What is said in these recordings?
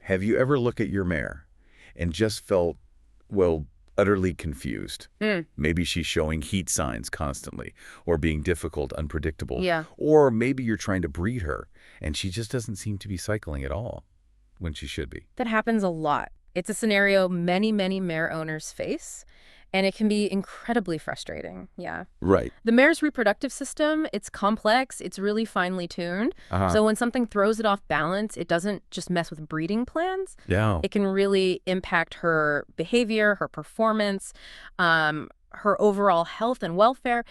Have you ever looked at your mare and just felt, well, utterly confused? Maybe she's showing heat signs constantly, or being difficult, unpredictable. Yeah. Or maybe you're trying to breed her, and she just doesn't seem to be cycling at all when she should be. That happens a lot. It's a scenario many, many mare owners face, and it can be incredibly frustrating. Yeah. Right. The mare's reproductive system, it's complex, it's really finely tuned. So when something throws it off balance, it doesn't just mess with breeding plans. Yeah. It can really impact her behavior, her performance, her overall health and welfare.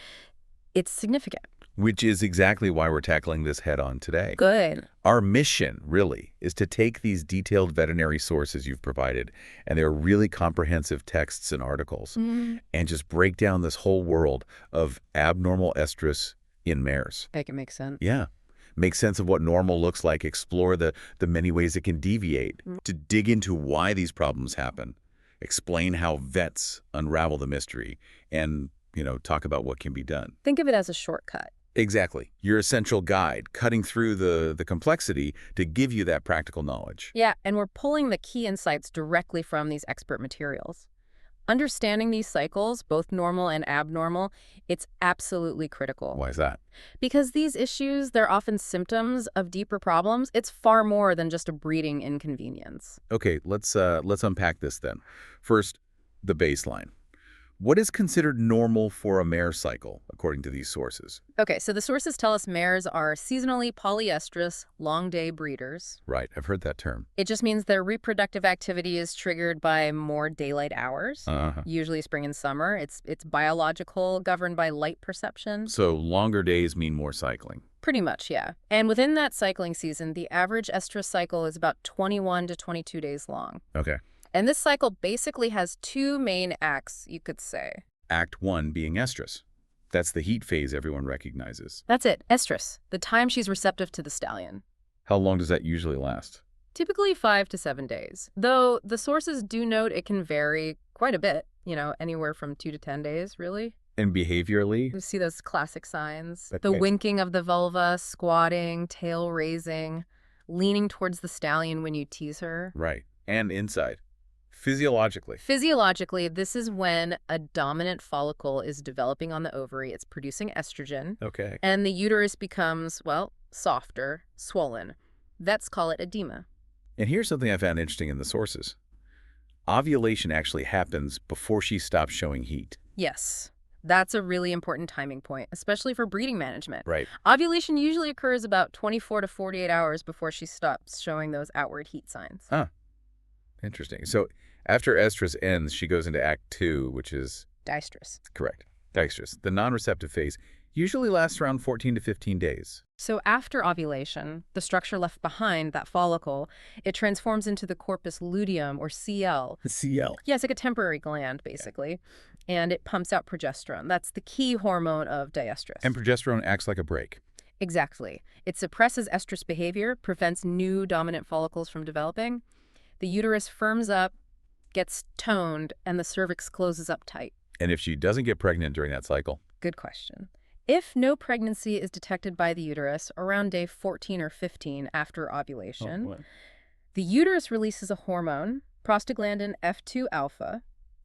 It's significant. Which is exactly why we're tackling this head-on today. Good. Our mission, really, is to take these detailed veterinary sources you've provided, and they're really comprehensive texts and articles, and just break down this whole world of abnormal estrus in mares. Make it make sense. Yeah. Make sense of what normal looks like, explore the many ways it can deviate, to dig into why these problems happen, explain how vets unravel the mystery, and, talk about what can be done. Think of it as a shortcut. Exactly. Your essential guide, cutting through the complexity to give you that practical knowledge. Yeah, and we're pulling the key insights directly from these expert materials. Understanding these cycles, both normal and abnormal, it's absolutely critical. Why is that? Because these issues, they're often symptoms of deeper problems. It's far more than just a breeding inconvenience. Okay, let's unpack this then. First, the baseline. What is considered normal for a mare cycle, according to these sources? Okay, so the sources tell us mares are seasonally polyestrous, long-day breeders. Right, I've heard that term. It just means their reproductive activity is triggered by more daylight hours, usually spring and summer. It's biological, governed by light perception. So longer days mean more cycling. Pretty much, yeah. And within that cycling season, the average estrus cycle is about 21 to 22 days long. Okay. And this cycle basically has two main acts, you could say. Act 1 being estrus. That's the heat phase everyone recognizes. That's it, estrus, the time she's receptive to the stallion. How long does that usually last? Typically 5 to 7 days, though the sources do note it can vary quite a bit, anywhere from 2 to 10 days, really. And behaviorally? You see those classic signs, Okay. the winking of the vulva, squatting, tail raising, leaning towards the stallion when you tease her. Right. And inside. Physiologically. Physiologically, this is when a dominant follicle is developing on the ovary. It's producing estrogen. Okay. And the uterus becomes, softer, swollen. Vets call it edema. And here's something I found interesting in the sources. Ovulation actually happens before she stops showing heat. Yes. That's a really important timing point, especially for breeding management. Right. Ovulation usually occurs about 24 to 48 hours before she stops showing those outward heat signs. Huh. Interesting. So after estrus ends, she goes into Act 2, which is... Diestrus. Correct. Diestrus. The non-receptive phase usually lasts around 14 to 15 days. So after ovulation, the structure left behind, that follicle, it transforms into the corpus luteum, or CL. CL. Yeah, it's like a temporary gland, basically. And it pumps out progesterone. That's the key hormone of diestrus. And progesterone acts like a brake. Exactly. It suppresses estrus behavior, prevents new dominant follicles from developing. The uterus firms up, gets toned, and the cervix closes up tight. And if she doesn't get pregnant during that cycle? Good question. If no pregnancy is detected by the uterus around day 14 or 15 after ovulation, the uterus releases a hormone, prostaglandin F2 alpha,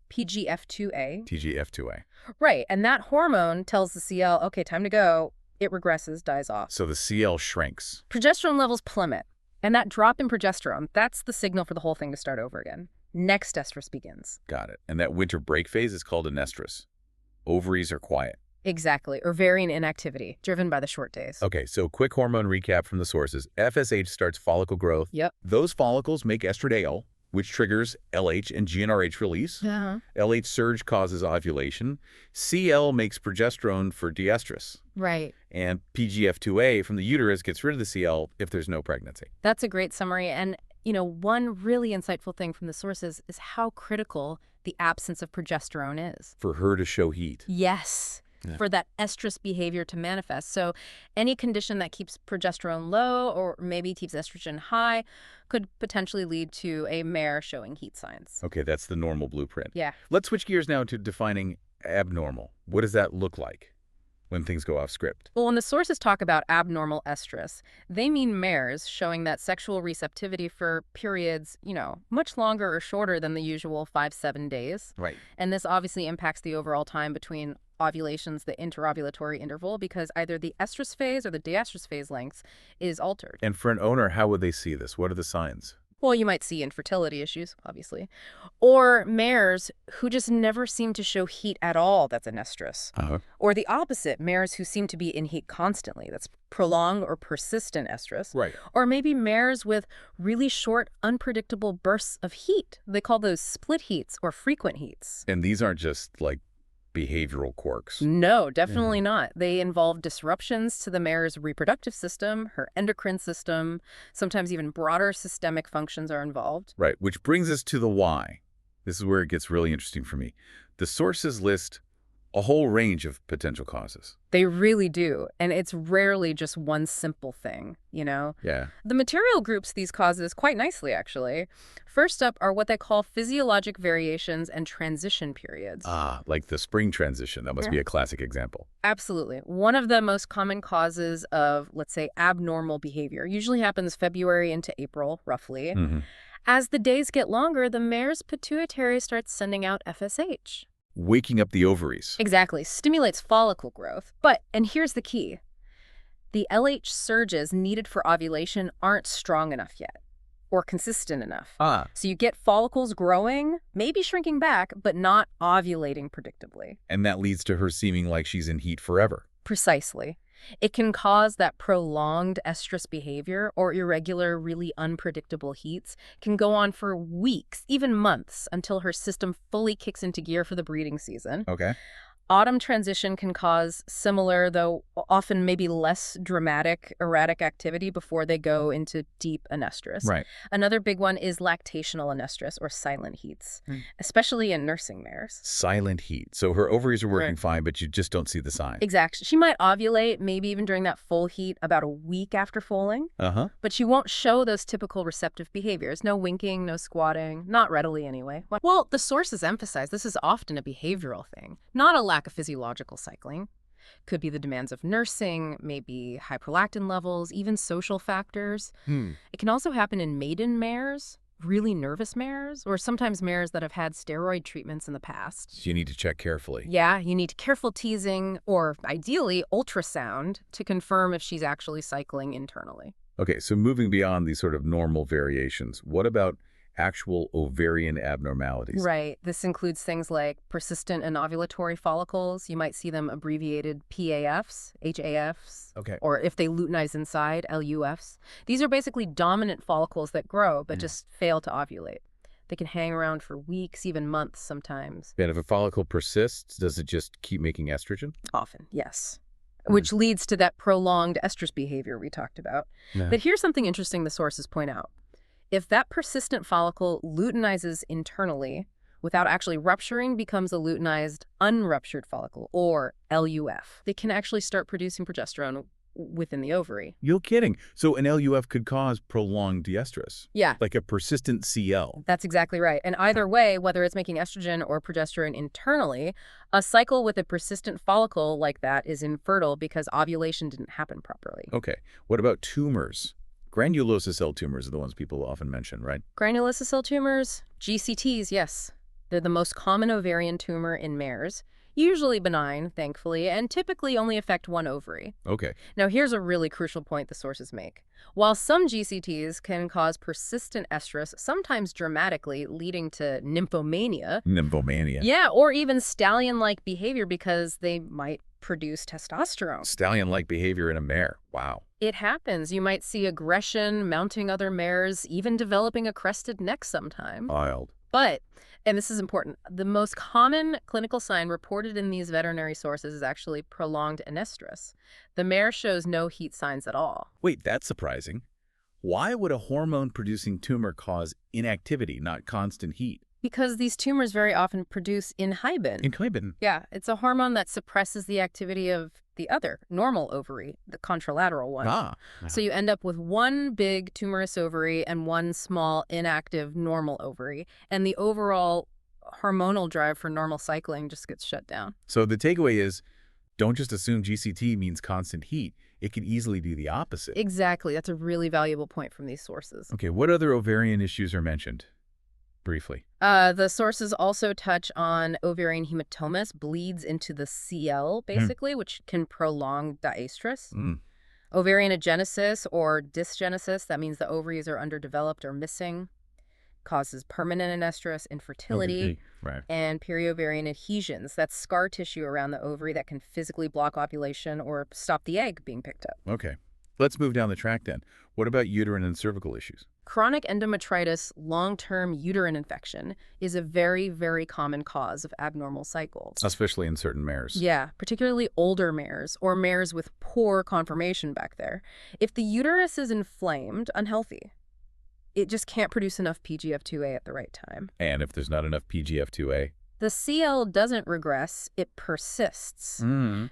PGF2A. TGF2A. Right, and that hormone tells the CL, okay, time to go. It regresses, dies off. So the CL shrinks. Progesterone levels plummet, and that drop in progesterone, that's the signal for the whole thing to start over again. Next estrus begins. Got it. And that winter break phase is called an estrus. Ovaries are quiet. Exactly, ovarian inactivity, driven by the short days. Okay, so quick hormone recap from the sources. FSH starts follicle growth. Yep. Those follicles make estradiol, which triggers LH and GnRH release. LH surge causes ovulation. CL makes progesterone for diestrus. Right. And PGF2A from the uterus gets rid of the CL if there's no pregnancy. That's a great summary. And, one really insightful thing from the sources is how critical the absence of progesterone is. For her to show heat. Yes. Yeah. For that estrus behavior to manifest. So any condition that keeps progesterone low or maybe keeps estrogen high could potentially lead to a mare showing heat signs. Okay, that's the normal blueprint. Yeah. Let's switch gears now to defining abnormal. What does that look like? when things go off script. Well, when the sources talk about abnormal estrus, they mean mares showing that sexual receptivity for periods, much longer or shorter than the usual 5-7 days. Right. And this obviously impacts the overall time between ovulations, the interovulatory interval, because either the estrus phase or the diestrus phase length is altered. And for an owner, how would they see this? What are the signs? Well, you might see infertility issues, obviously. Or mares who just never seem to show heat at all, that's an estrus. Or the opposite, mares who seem to be in heat constantly, that's prolonged or persistent estrus. Right. Or maybe mares with really short, unpredictable bursts of heat. They call those split heats or frequent heats. And these aren't just like behavioral quirks. No, definitely not. They involve disruptions to the mare's reproductive system, her endocrine system. Sometimes even broader systemic functions are involved. Right, which brings us to the why. This is where it gets really interesting for me. The sources list a whole range of potential causes. They really do. And it's rarely just one simple thing, Yeah. The material groups these causes quite nicely, actually. First up are what they call physiologic variations and transition periods. Like the spring transition. That must be a classic example. Absolutely. One of the most common causes of, let's say, abnormal behavior usually happens February into April, roughly. As the days get longer, the mare's pituitary starts sending out FSH. Waking up the ovaries. Exactly. Stimulates follicle growth. And here's the key. The LH surges needed for ovulation aren't strong enough yet or consistent enough. So you get follicles growing, maybe shrinking back, but not ovulating predictably. And that leads to her seeming like she's in heat forever. Precisely. It can cause that prolonged estrus behavior or irregular, really unpredictable heats can go on for weeks, even months, until her system fully kicks into gear for the breeding season. Okay. Autumn transition can cause similar, though often maybe less dramatic, erratic activity before they go into deep anestrus. Right. Another big one is lactational anestrus or silent heats, especially in nursing mares. Silent heat. So her ovaries are working fine, but you just don't see the sign. Exactly. She might ovulate maybe even during that full heat about a week after foaling, but she won't show those typical receptive behaviors. No winking, no squatting, not readily anyway. Well, the sources emphasize this is often a behavioral thing, not a lack of physiological cycling. Could be the demands of nursing, maybe high prolactin levels, even social factors. It can also happen in maiden mares, really nervous mares, or sometimes mares that have had steroid treatments in the past. So you need to check carefully. Yeah, you need careful teasing or ideally ultrasound to confirm if she's actually cycling internally. Okay, so moving beyond these sort of normal variations, what about actual ovarian abnormalities? Right. This includes things like persistent anovulatory follicles. You might see them abbreviated PAFs, HAFs, or if they luteinize inside, LUFs. These are basically dominant follicles that grow but just fail to ovulate. They can hang around for weeks, even months sometimes. And if a follicle persists, does it just keep making estrogen? Often, yes. Which leads to that prolonged estrus behavior we talked about. But here's something interesting the sources point out. If that persistent follicle luteinizes internally without actually rupturing, becomes a luteinized unruptured follicle, or LUF. They can actually start producing progesterone within the ovary. You're kidding. So an LUF could cause prolonged diestrus. Yeah. Like a persistent CL. That's exactly right. And either way, whether it's making estrogen or progesterone internally, a cycle with a persistent follicle like that is infertile because ovulation didn't happen properly. Okay. What about tumors? Granulosa cell tumors are the ones people often mention, right? Granulosa cell tumors, GCTs, yes. They're the most common ovarian tumor in mares, usually benign, thankfully, and typically only affect one ovary. Okay. Now, here's a really crucial point the sources make. While some GCTs can cause persistent estrus, sometimes dramatically, leading to nymphomania. Nymphomania. Yeah, or even stallion-like behavior because they might produce testosterone. Stallion-like behavior in a mare. Wow. It happens. You might see aggression, mounting other mares, even developing a crested neck sometime. Wild. But, and this is important, the most common clinical sign reported in these veterinary sources is actually prolonged anestrus. The mare shows no heat signs at all. Wait, that's surprising. Why would a hormone-producing tumor cause inactivity, not constant heat? Because these tumors very often produce inhibin. Inhibin? Yeah, it's a hormone that suppresses the activity of the other, normal ovary, the contralateral one. So you end up with one big tumorous ovary and one small inactive normal ovary, and the overall hormonal drive for normal cycling just gets shut down. So the takeaway is Don't just assume GCT means constant heat. It could easily be the opposite. Exactly. That's a really valuable point from these sources. Okay, what other ovarian issues are mentioned? Briefly. The sources also touch on ovarian hematomas, bleeds into the CL, basically, which can prolong Estrus. Ovarian agenesis or dysgenesis, that means the ovaries are underdeveloped or missing, causes permanent Estrus, infertility, Right. and periovarian adhesions. That's scar tissue around the ovary that can physically block ovulation or stop the egg being picked up. Okay. Let's move down the track then. What about uterine and cervical issues? Chronic endometritis, long-term uterine infection, is a very, very common cause of abnormal cycles. Especially in certain mares. Yeah, particularly older mares or mares with poor conformation back there. If the uterus is inflamed, unhealthy, it just can't produce enough PGF2A at the right time. And if there's not enough PGF2A? The CL doesn't regress, it persists.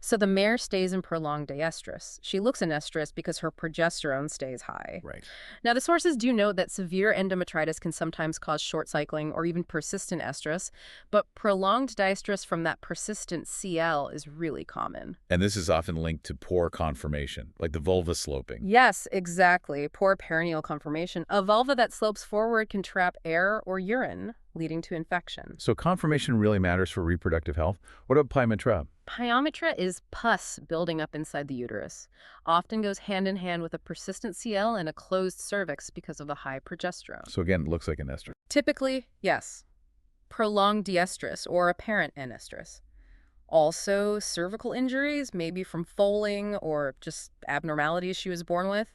So the mare stays in prolonged estrus. She looks in estrus because her progesterone stays high. Right. Now, the sources do note that severe endometritis can sometimes cause short cycling or even persistent estrus, but prolonged diestrus from that persistent CL is really common. And this is often linked to poor conformation, like the vulva sloping. Yes, exactly. Poor perineal conformation. A vulva that slopes forward can trap air or urine, leading to infection. So conformation really matters for reproductive health. What about pyometra? Pyometra is pus building up inside the uterus. Often goes hand in hand with a persistent CL and a closed cervix because of the high progesterone. So again, it looks like an estrus. Typically, yes. Prolonged diestrus or apparent estrus. Also, cervical injuries, maybe from foaling or just abnormalities she was born with,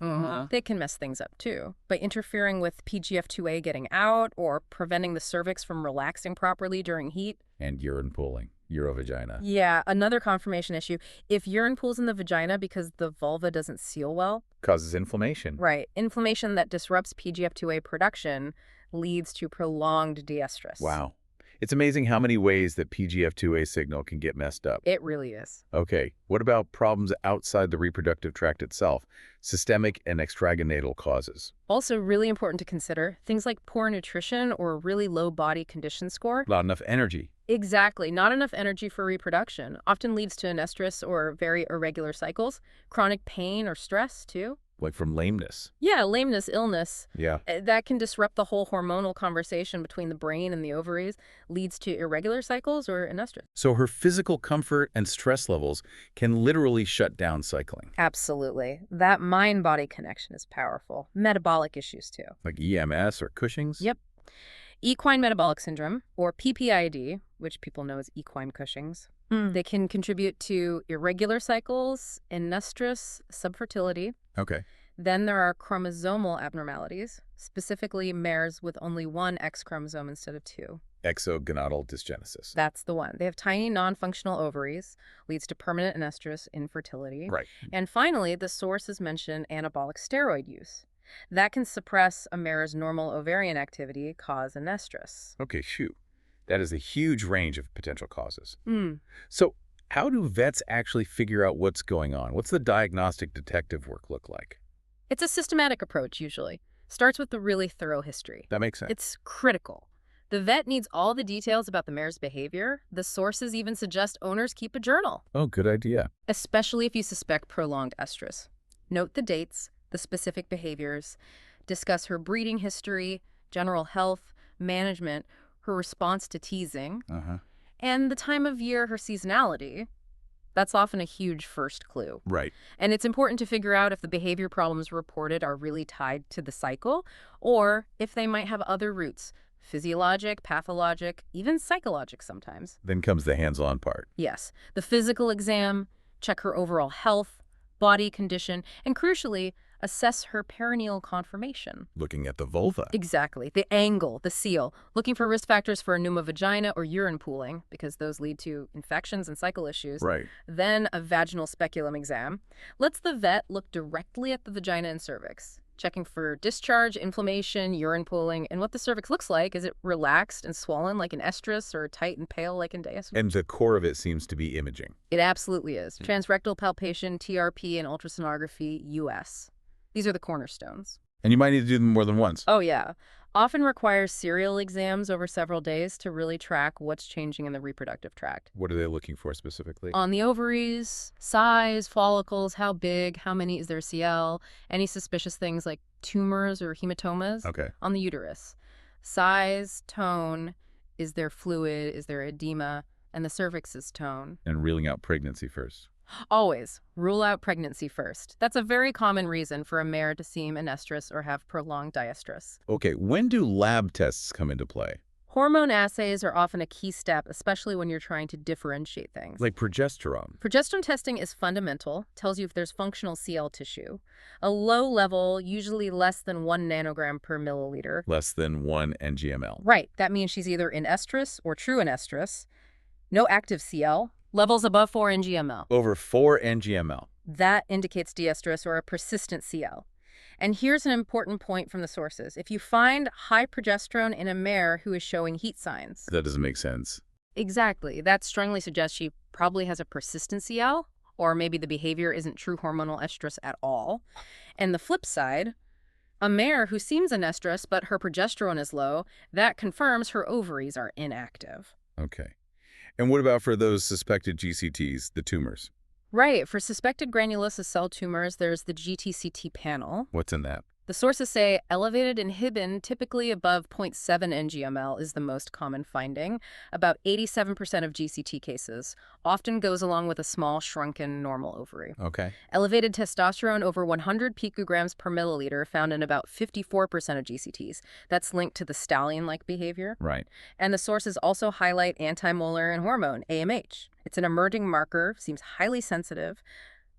they can mess things up too. By interfering with PGF2A getting out or preventing the cervix from relaxing properly during heat. And urine pooling, urovagina. Yeah, another confirmation issue. If urine pools in the vagina because the vulva doesn't seal well. Causes inflammation. Right. Inflammation that disrupts PGF2A production leads to prolonged diestrus. Wow. It's amazing how many ways that PGF2A signal can get messed up. It really is. Okay, what about problems outside the reproductive tract itself? Systemic and extravaginal causes. Also really important to consider, things like poor nutrition or really low body condition score. Not enough energy. Exactly. Not enough energy for reproduction. Often leads to estrus or very irregular cycles. Chronic pain or stress, too. Like from lameness. Yeah, lameness, illness. Yeah. That can disrupt the whole hormonal conversation between the brain and the ovaries, leads to irregular cycles or estrus. So her physical comfort and stress levels can literally shut down cycling. Absolutely. That mind-body connection is powerful. Metabolic issues, too. Like EMS or Cushing's? Yep. Equine metabolic syndrome, or PPID, which people know as equine Cushing's. They can contribute to irregular cycles, estrus, subfertility. Okay. Then there are chromosomal abnormalities, specifically mares with only one X chromosome instead of two. Exogonadal dysgenesis. That's the one. They have tiny non-functional ovaries, leads to permanent estrus, infertility. Right. And finally, the sources mention anabolic steroid use. That can suppress a mare's normal ovarian activity, cause estrus. Okay, shoot. That is a huge range of potential causes. So how do vets actually figure out what's going on? What's the diagnostic detective work look like? It's a systematic approach, usually. Starts with a really thorough history. That makes sense. It's critical. The vet needs all the details about the mare's behavior. The sources even suggest owners keep a journal. Oh, good idea. Especially if you suspect prolonged estrus. Note the dates, the specific behaviors, discuss her breeding history, general health, management, her response to teasing, and the time of year, her seasonality. That's often a huge first clue. Right. And it's important to figure out if the behavior problems reported are really tied to the cycle, or if they might have other roots, physiologic, pathologic, even psychologic sometimes. Then comes the hands-on part. Yes. The physical exam, check her overall health, body condition, and crucially, assess her perineal conformation. Looking at the vulva. Exactly. The angle, the seal. Looking for risk factors for a pneumovagina or urine pooling, because those lead to infections and cycle issues. Right. Then a vaginal speculum exam. Lets the vet look directly at the vagina and cervix, checking for discharge, inflammation, urine pooling, and what the cervix looks like. Is it relaxed and swollen like an estrus or tight and pale like an diestrus? And the core of it seems to be imaging. It absolutely is. Transrectal palpation, TRP, and ultrasonography, US. These are the cornerstones. And you might need to do them more than once. Oh, yeah. Often requires serial exams over several days to really track what's changing in the reproductive tract. What are they looking for specifically? On the ovaries, size, follicles, how big, how many is their CL, any suspicious things like tumors or hematomas. Okay. On the uterus, size, tone, is there fluid, is there edema, and the cervix's tone. And reeling out pregnancy first. Always rule out pregnancy first. That's a very common reason for a mare to seem an estrus or have prolonged diestrus. Okay, when do lab tests come into play? Hormone assays are often a key step, especially when you're trying to differentiate things. Like progesterone. Progesterone testing is fundamental, tells you if there's functional CL tissue. A low level, usually less than 1 nanogram per milliliter. Less than 1 ngml. Right, that means she's either in estrus or true in estrus. No active CL. Levels above 4 ngml. Over 4 ngml. That indicates diestrus or a persistent CL. And here's an important point from the sources. If you find high progesterone in a mare who is showing heat signs. That doesn't make sense. Exactly. That strongly suggests she probably has a persistent CL, or maybe the behavior isn't true hormonal estrus at all. And the flip side, a mare who seems an estrus but her progesterone is low, that confirms her ovaries are inactive. Okay. And what about for those suspected GCTs, the tumors? Right. For suspected granulosa cell tumors, there's the GTCT panel. What's in that? The sources say elevated inhibin, typically above 0.7 ngml, is the most common finding. About 87% of GCT cases often goes along with a small, shrunken, normal ovary. Okay. Elevated testosterone over 100 picograms per milliliter found in about 54% of GCTs. That's linked to the stallion-like behavior. Right. And the sources also highlight antimolar and hormone, AMH. It's an emerging marker, seems highly sensitive.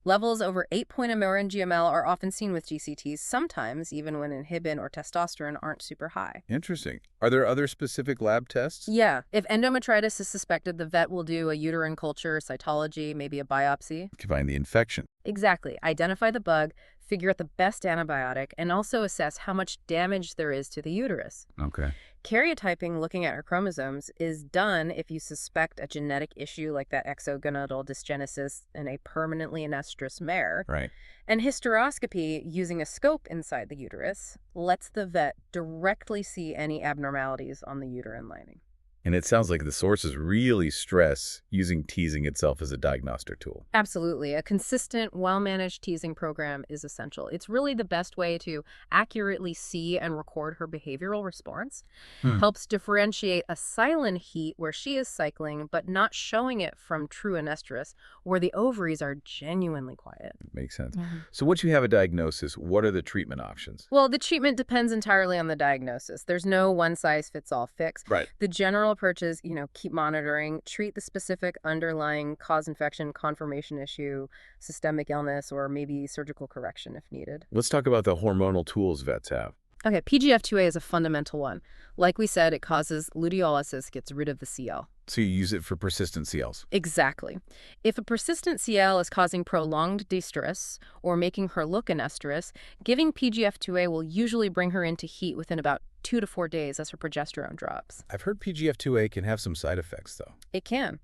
Levels over 8 ngml are often seen with GCTs, sometimes even when inhibin or testosterone aren't super high. Interesting. Are there other specific lab tests? Yeah. If endometritis is suspected, the vet will do a uterine culture, cytology, maybe a biopsy. To find the infection. Exactly. Identify the bug, figure out the best antibiotic, and also assess how much damage there is to the uterus. Okay. Karyotyping, looking at her chromosomes, is done if you suspect a genetic issue like that exogonadal dysgenesis in a permanently anestrus mare. Right. And hysteroscopy, using a scope inside the uterus, lets the vet directly see any abnormalities on the uterine lining. And it sounds like the sources really stress using teasing itself as a diagnostic tool. Absolutely. A consistent, well-managed teasing program is essential. It's really the best way to accurately see and record her behavioral response. Helps differentiate a silent heat where she is cycling, but not showing it from true anestrus, where the ovaries are genuinely quiet. Makes sense. So once you have a diagnosis, what are the treatment options? Well, the treatment depends entirely on the diagnosis. There's no one-size-fits-all fix. Right. The general approach is, keep monitoring, treat the specific underlying cause infection, conformation issue, systemic illness, or maybe surgical correction if needed. Let's talk about the hormonal tools vets have. Okay, PGF2A is a fundamental one. Like we said, it causes luteolysis, gets rid of the CL. So you use it for persistent CLs. Exactly. If a persistent CL is causing prolonged distress or making her look anestrus, giving PGF2A will usually bring her into heat within about 2 to 4 days as her progesterone drops. I've heard PGF2A can have some side effects, though. It can.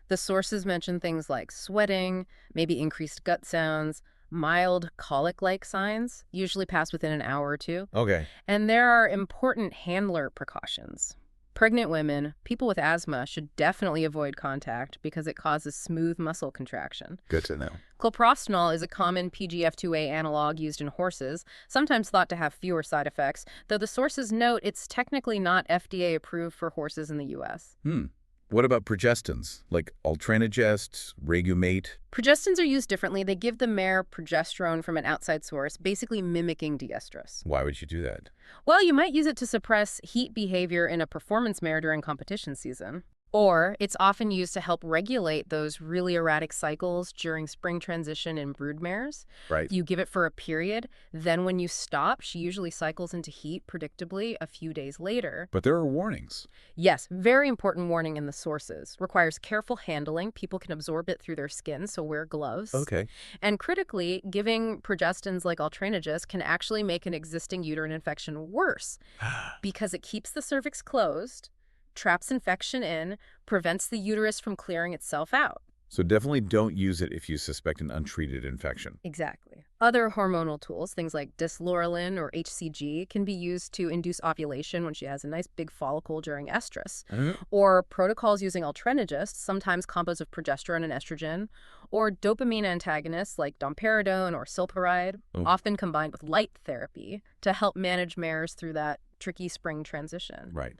The sources mention things like sweating, maybe increased gut sounds, mild colic-like signs, usually pass within an hour or two. Okay. And there are important handler precautions. Pregnant women, people with asthma should definitely avoid contact because it causes smooth muscle contraction. Good to know. Cloprostenol is a common PGF2A analog used in horses, sometimes thought to have fewer side effects, though the sources note it's technically not FDA approved for horses in the U.S. What about progestins, like Ultranagest, Regulate? Progestins are used differently. They give the mare progesterone from an outside source, basically mimicking diestrus. Why would you do that? Well, you might use it to suppress heat behavior in a performance mare during competition season. Or it's often used to help regulate those really erratic cycles during spring transition in brood mares. Right. You give it for a period, then when you stop, she usually cycles into heat predictably a few days later. But there are warnings. Yes, very important warning in the sources. Requires careful handling. People can absorb it through their skin, so wear gloves. Okay. And critically, giving progestins like Ultranagest can actually make an existing uterine infection worse because it keeps the cervix closed, traps infection in, prevents the uterus from clearing itself out. So definitely don't use it if you suspect an untreated infection. Exactly. Other hormonal tools, things like dyslorelin or HCG, can be used to induce ovulation when she has a nice big follicle during estrus. Uh, Or protocols using alternagists, sometimes combos of progesterone and estrogen, or dopamine antagonists like domperidone or sulpiride, oh, often combined with light therapy to help manage mares through that tricky spring transition. right.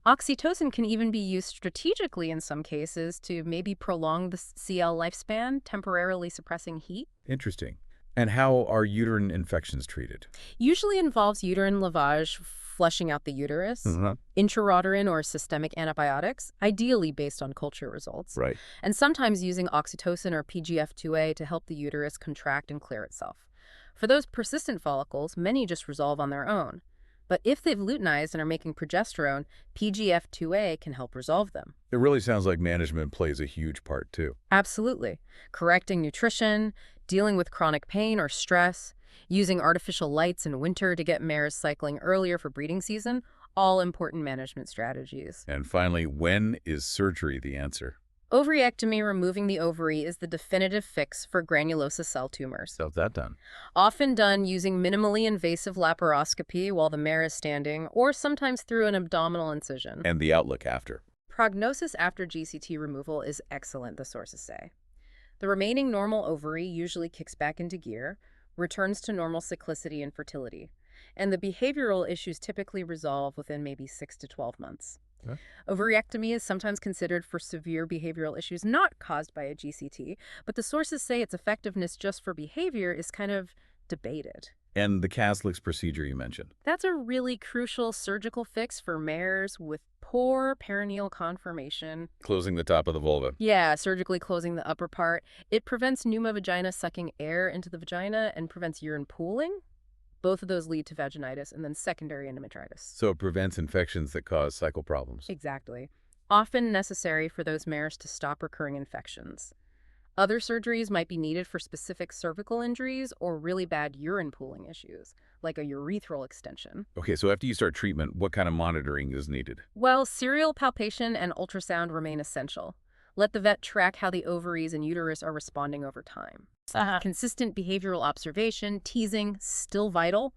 Oxytocin can even be used strategically in some cases to maybe prolong the CL lifespan, temporarily suppressing heat. Interesting. And how are uterine infections treated? Usually involves uterine lavage, flushing out the uterus, Uh-huh. intrauterine or systemic antibiotics, ideally based on culture results, Right. and sometimes using oxytocin or PGF2A to help the uterus contract and clear itself. For those persistent follicles, many just resolve on their own. But if they've luteinized and are making progesterone, PGF2A can help resolve them. It really sounds like management plays a huge part, too. Absolutely. Correcting nutrition, dealing with chronic pain or stress, using artificial lights in winter to get mares cycling earlier for breeding season, all important management strategies. And finally, when is surgery the answer? Ovariectomy, removing the ovary, is the definitive fix for granulosa cell tumors. How's that done? Often done using minimally invasive laparoscopy while the mare is standing, or sometimes through an abdominal incision. And the outlook after? Prognosis after GCT removal is excellent, the sources say. The remaining normal ovary usually kicks back into gear, returns to normal cyclicity and fertility, and the behavioral issues typically resolve within maybe 6 to 12 months. Okay. Ovariectomy is sometimes considered for severe behavioral issues not caused by a GCT, but the sources say its effectiveness just for behavior is kind of debated. And the Caslix procedure you mentioned? That's a really crucial surgical fix for mares with poor perineal conformation. Closing the top of the vulva. Yeah, surgically closing the upper part. It prevents pneumovagina sucking air into the vagina and prevents urine pooling. Both of those lead to vaginitis and then secondary endometritis. So it prevents infections that cause cycle problems. Exactly. Often necessary for those mares to stop recurring infections. Other surgeries might be needed for specific cervical injuries or really bad urine pooling issues, like a urethral extension. Okay, so after you start treatment, what kind of monitoring is needed? Well, serial palpation and ultrasound remain essential. Let the vet track how the ovaries and uterus are responding over time. Consistent behavioral observation, teasing, still vital.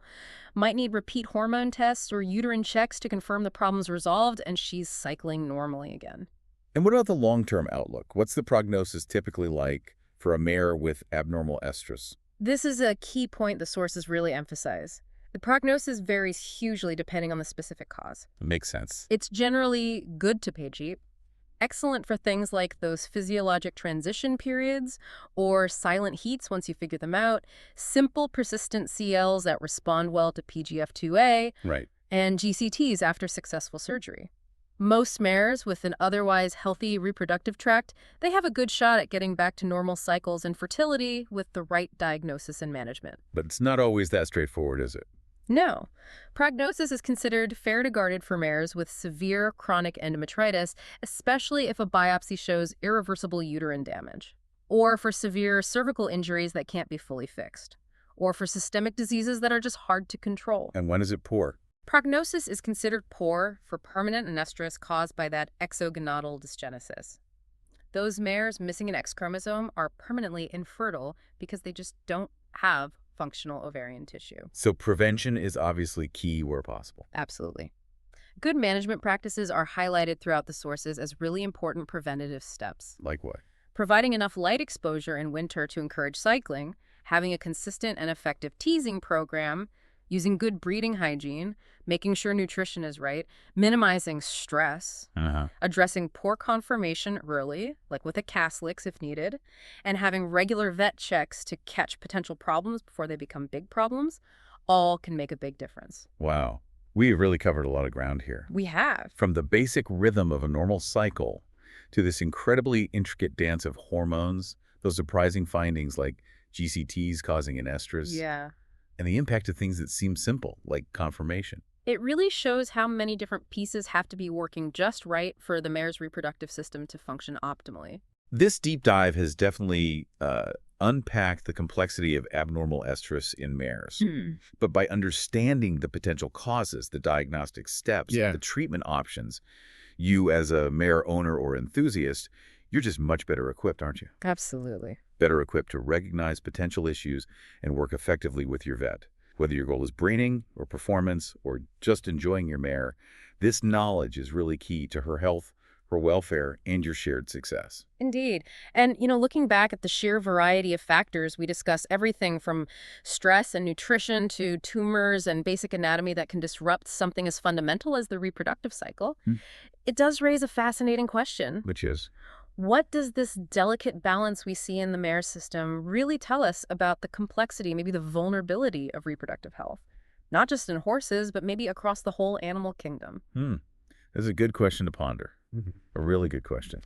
Might need repeat hormone tests or uterine checks to confirm the problem's resolved and she's cycling normally again. And what about the long-term outlook? What's the prognosis typically like for a mare with abnormal estrus? This is a key point the sources really emphasize. The prognosis varies hugely depending on the specific cause. Makes sense. It's generally good to pay cheap, excellent for things like those physiologic transition periods or silent heats once you figure them out, simple persistent CLs that respond well to PGF2A, Right. and GCTs after successful surgery. Most mares with an otherwise healthy reproductive tract, they have a good shot at getting back to normal cycles and fertility with the right diagnosis and management. But it's not always that straightforward, is it? No. Prognosis is considered fair to guarded for mares with severe chronic endometritis, especially if a biopsy shows irreversible uterine damage, or for severe cervical injuries that can't be fully fixed, or for systemic diseases that are just hard to control. And when is it poor? Prognosis is considered poor for permanent anestrus caused by that exogonadal dysgenesis. Those mares missing an X chromosome are permanently infertile because they just don't have functional ovarian tissue. So prevention is obviously key where possible. Absolutely. Good management practices are highlighted throughout the sources as really important preventative steps. Like what? Providing enough light exposure in winter to encourage cycling, having a consistent and effective teasing program, using good breeding hygiene, making sure nutrition is right, minimizing stress, addressing poor conformation early, like with a Caslix if needed, and having regular vet checks to catch potential problems before they become big problems, all can make a big difference. Wow. We have really covered a lot of ground here. We have. From the basic rhythm of a normal cycle to this incredibly intricate dance of hormones, those surprising findings like GCTs causing an estrus, Yeah. and the impact of things that seem simple, like conformation. It really shows how many different pieces have to be working just right for the mare's reproductive system to function optimally. This deep dive has definitely unpacked the complexity of abnormal estrus in mares. But by understanding the potential causes, the diagnostic steps, the treatment options, you as a mare owner or enthusiast, you're just much better equipped, aren't you? Absolutely. Better equipped to recognize potential issues and work effectively with your vet. Whether your goal is breeding or performance or just enjoying your mare, this knowledge is really key to her health, her welfare, and your shared success. Indeed. And, looking back at the sheer variety of factors, we discuss everything from stress and nutrition to tumors and basic anatomy that can disrupt something as fundamental as the reproductive cycle. Hmm. It does raise a fascinating question. Which is? What does this delicate balance we see in the mare system really tell us about the complexity, maybe the vulnerability of reproductive health? Not just in horses, but maybe across the whole animal kingdom. That's a good question to ponder. A really good question.